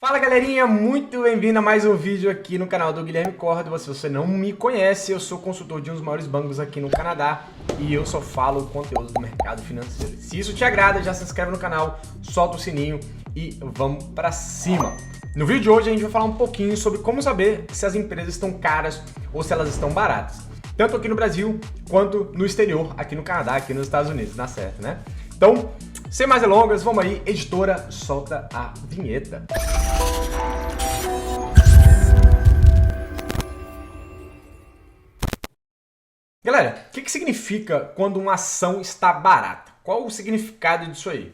Fala galerinha, muito bem-vindo a mais um vídeo aqui no canal do Guilherme Córdova. Se você não me conhece, eu sou consultor de um dos maiores bancos aqui no Canadá e eu só falo conteúdo do mercado financeiro. Se isso te agrada, já se inscreve no canal, solta o sininho e vamos pra cima. No vídeo de hoje a gente vai falar um pouquinho sobre como saber se as empresas estão caras ou se elas estão baratas. Tanto aqui no Brasil quanto no exterior, aqui no Canadá, aqui nos Estados Unidos, na certa, né? Então, sem mais delongas, vamos aí, editora, solta a vinheta. Galera, o que significa quando uma ação está barata? Qual o significado disso aí?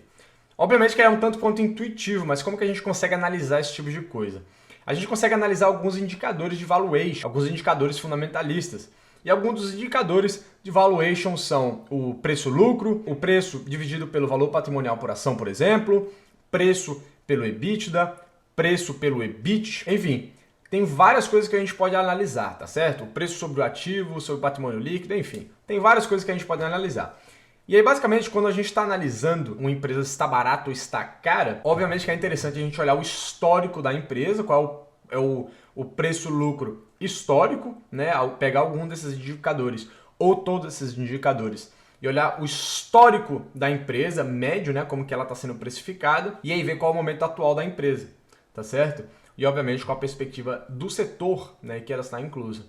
Obviamente que é um tanto quanto intuitivo, mas como que a gente consegue analisar esse tipo de coisa? A gente consegue analisar alguns indicadores de valuation, alguns indicadores fundamentalistas. E alguns dos indicadores de valuation são o preço-lucro, o preço dividido pelo valor patrimonial por ação, por exemplo, preço pelo EBITDA, preço pelo EBIT, enfim. Tem várias coisas que a gente pode analisar, tá certo? O preço sobre o ativo, sobre o patrimônio líquido, enfim. Tem várias coisas que a gente pode analisar. E aí, basicamente, quando a gente está analisando uma empresa se está barata ou está cara, obviamente que é interessante a gente olhar o histórico da empresa, qual é o preço-lucro histórico, né? Ao pegar algum desses indicadores ou todos esses indicadores e olhar o histórico da empresa, médio, né? Como que ela está sendo precificada, e aí ver qual é o momento atual da empresa, tá certo? E, obviamente, com a perspectiva do setor, né, que ela está inclusa.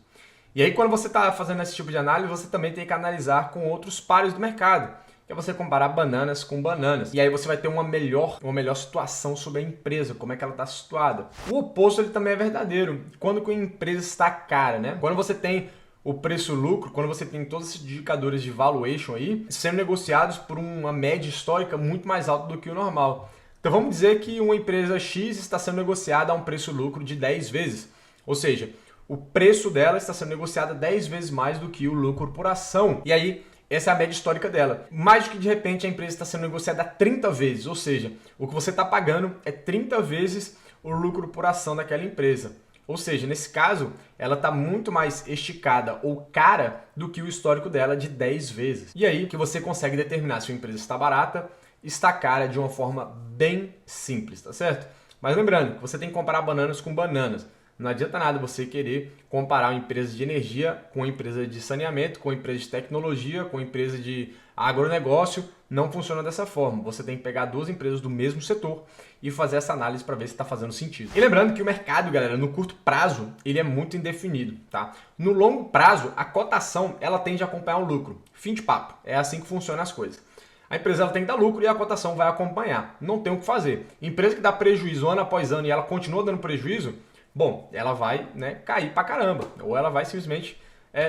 E aí, quando você está fazendo esse tipo de análise, você também tem que analisar com outros pares do mercado, que é você comparar bananas com bananas. E aí você vai ter uma melhor situação sobre a empresa, como é que ela está situada. O oposto ele também é verdadeiro. Quando que a empresa está cara, né? Quando você tem o preço-lucro, quando você tem todos esses indicadores de valuation aí, sendo negociados por uma média histórica muito mais alta do que o normal. Então vamos dizer que uma empresa X está sendo negociada a um preço-lucro de 10 vezes. Ou seja, o preço dela está sendo negociado 10 vezes mais do que o lucro por ação. E aí, essa é a média histórica dela. Mais do que de repente a empresa está sendo negociada 30 vezes. Ou seja, o que você está pagando é 30 vezes o lucro por ação daquela empresa. Ou seja, nesse caso, ela está muito mais esticada ou cara do que o histórico dela de 10 vezes. E aí que você consegue determinar se a empresa está barata, está cara de uma forma bem simples, tá certo? Mas lembrando que você tem que comparar bananas com bananas. Não adianta nada você querer comparar uma empresa de energia com uma empresa de saneamento, com uma empresa de tecnologia, com uma empresa de agronegócio. Não funciona dessa forma. Você tem que pegar duas empresas do mesmo setor e fazer essa análise para ver se está fazendo sentido. E lembrando que o mercado, galera, no curto prazo, ele é muito indefinido, tá? No longo prazo, a cotação, ela tende a acompanhar o lucro. Fim de papo. É assim que funcionam as coisas. A empresa ela tem que dar lucro e a cotação vai acompanhar. Não tem o que fazer. Empresa que dá prejuízo ano após ano e ela continua dando prejuízo, bom, ela vai, né, cair pra caramba. Ou ela vai simplesmente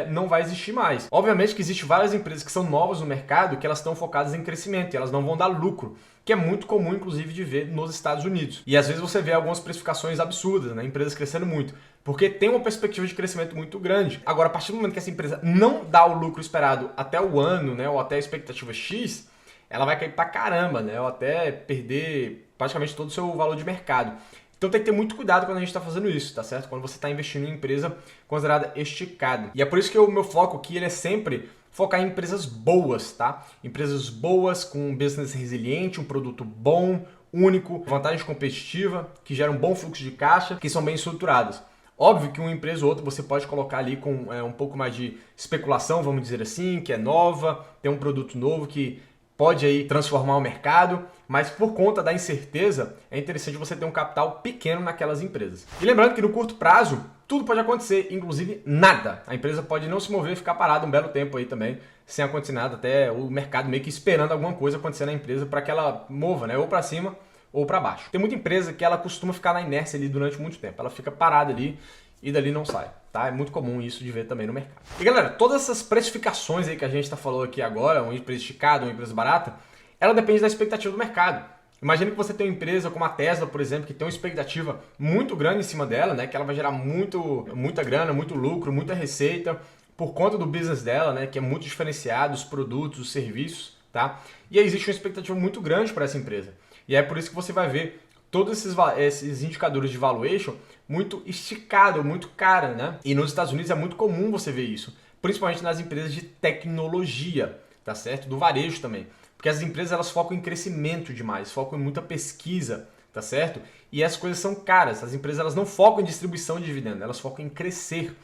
não vai existir mais. Obviamente que existem várias empresas que são novas no mercado que elas estão focadas em crescimento e elas não vão dar lucro, que é muito comum, inclusive, de ver nos Estados Unidos. E às vezes você vê algumas precificações absurdas, né, empresas crescendo muito, porque tem uma perspectiva de crescimento muito grande. Agora, a partir do momento que essa empresa não dá o lucro esperado até o ano, né, ou até a expectativa X, ela vai cair pra caramba, né? Ou até perder praticamente todo o seu valor de mercado. Então tem que ter muito cuidado quando a gente está fazendo isso, tá certo? Quando você está investindo em empresa considerada esticada. E é por isso que o meu foco aqui ele é sempre focar em empresas boas, tá? Empresas boas, com um business resiliente, um produto bom, único, vantagem competitiva, que geram um bom fluxo de caixa, que são bem estruturadas. Óbvio que uma empresa ou outra você pode colocar ali com um pouco mais de especulação, vamos dizer assim, que é nova, tem um produto novo que pode aí transformar o mercado, mas por conta da incerteza, é interessante você ter um capital pequeno naquelas empresas. E lembrando que no curto prazo, tudo pode acontecer, inclusive nada. A empresa pode não se mover e ficar parada um belo tempo aí também, sem acontecer nada, até o mercado meio que esperando alguma coisa acontecer na empresa para que ela mova, né, ou para cima ou para baixo. Tem muita empresa que ela costuma ficar na inércia ali durante muito tempo, ela fica parada ali e dali não sai, tá? É muito comum isso de ver também no mercado. E galera, todas essas precificações aí que a gente está falando aqui agora, uma empresa esticada, uma empresa barata, ela depende da expectativa do mercado. Imagina que você tem uma empresa como a Tesla, por exemplo, que tem uma expectativa muito grande em cima dela, né? Que ela vai gerar muita grana, muito lucro, muita receita, por conta do business dela, né? Que é muito diferenciado, os produtos, os serviços, tá? E aí existe uma expectativa muito grande para essa empresa. E é por isso que você vai ver todos esses indicadores de valuation muito esticado, muito cara, né? E nos Estados Unidos é muito comum você ver isso, principalmente nas empresas de tecnologia, tá certo? Do varejo também. Porque as empresas elas focam em crescimento demais, focam em muita pesquisa, tá certo? e essas coisas são caras. As empresas elas não focam em distribuição de dividendos, elas focam em crescer.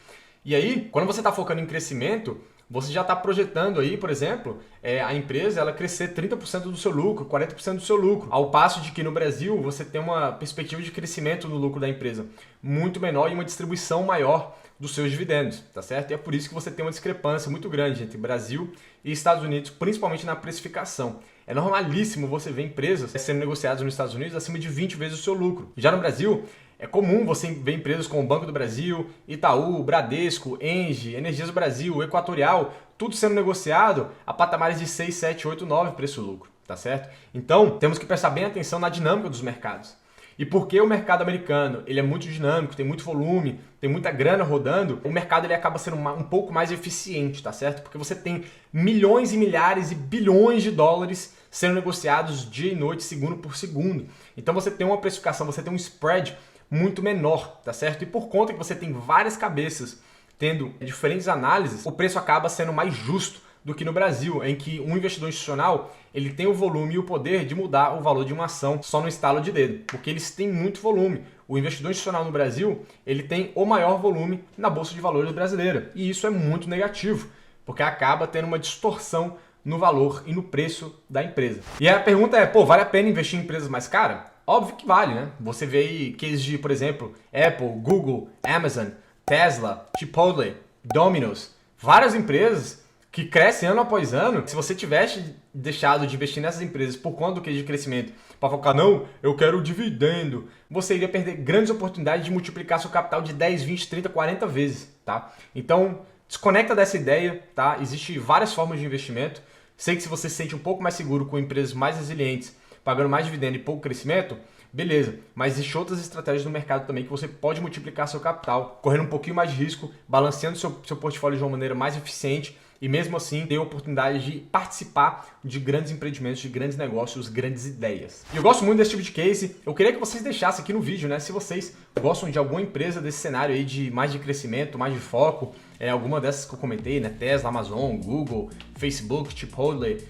E aí, quando você está focando em crescimento, você já está projetando aí, por exemplo, a empresa ela crescer 30% do seu lucro, 40% do seu lucro. Ao passo de que no Brasil você tem uma perspectiva de crescimento no lucro da empresa muito menor e uma distribuição maior dos seus dividendos, tá certo? E é por isso que você tem uma discrepância muito grande entre Brasil e Estados Unidos, principalmente na precificação. É normalíssimo você ver empresas sendo negociadas nos Estados Unidos acima de 20 vezes o seu lucro. Já no Brasil, é comum você ver empresas como o Banco do Brasil, Itaú, Bradesco, Engie, Energias do Brasil, Equatorial, tudo sendo negociado a patamares de 6, 7, 8, 9 preço-lucro, tá certo? Então, temos que prestar bem atenção na dinâmica dos mercados. E porque o mercado americano ele é muito dinâmico, tem muito volume, tem muita grana rodando, o mercado ele acaba sendo um pouco mais eficiente, tá certo? Porque você tem milhões e milhares e bilhões de dólares sendo negociados dia e noite, segundo por segundo. Então você tem uma precificação, você tem um spread muito menor, tá certo? E por conta que você tem várias cabeças tendo diferentes análises, o preço acaba sendo mais justo do que no Brasil, em que um investidor institucional ele tem o volume e o poder de mudar o valor de uma ação só no estalo de dedo, porque eles têm muito volume. O investidor institucional no Brasil ele tem o maior volume na Bolsa de Valores brasileira, e isso é muito negativo, porque acaba tendo uma distorção no valor e no preço da empresa. E a pergunta é, vale a pena investir em empresas mais caras? Óbvio que vale, né? Você vê aí cases de, por exemplo, Apple, Google, Amazon, Tesla, Chipotle, Domino's, várias empresas que crescem ano após ano. Se você tivesse deixado de investir nessas empresas por conta do case de crescimento, para focar, não, eu quero dividendo, você iria perder grandes oportunidades de multiplicar seu capital de 10, 20, 30, 40 vezes, tá? Então, desconecta dessa ideia, tá? Existem várias formas de investimento. Sei que se você se sente um pouco mais seguro com empresas mais resilientes, pagando mais dividendo e pouco crescimento, beleza. Mas existem outras estratégias no mercado também que você pode multiplicar seu capital, correndo um pouquinho mais de risco, balanceando seu portfólio de uma maneira mais eficiente e mesmo assim ter a oportunidade de participar de grandes empreendimentos, de grandes negócios, grandes ideias. E eu gosto muito desse tipo de case. Eu queria que vocês deixassem aqui no vídeo, né? Se vocês gostam de alguma empresa desse cenário aí de mais de crescimento, mais de foco, alguma dessas que eu comentei, né? Tesla, Amazon, Google, Facebook, Chipotle,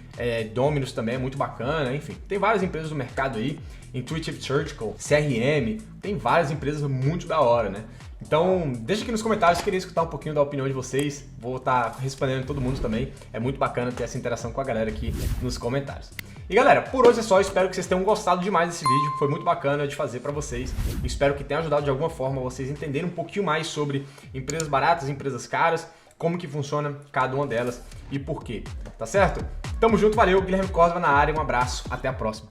Domino's também é muito bacana, enfim. Tem várias empresas no mercado aí, Intuitive Surgical, CRM, tem várias empresas muito da hora, né? Então, deixa aqui nos comentários, queria escutar um pouquinho da opinião de vocês. Vou estar respondendo todo mundo também. É muito bacana ter essa interação com a galera aqui nos comentários. E galera, por hoje é só. Espero que vocês tenham gostado demais desse vídeo. Foi muito bacana de fazer para vocês. Espero que tenha ajudado de alguma forma vocês entenderem um pouquinho mais sobre empresas baratas, empresas caras, como que funciona cada uma delas e por quê. Tá certo? Tamo junto, valeu. Guilherme Cosma na área. Um abraço. Até a próxima.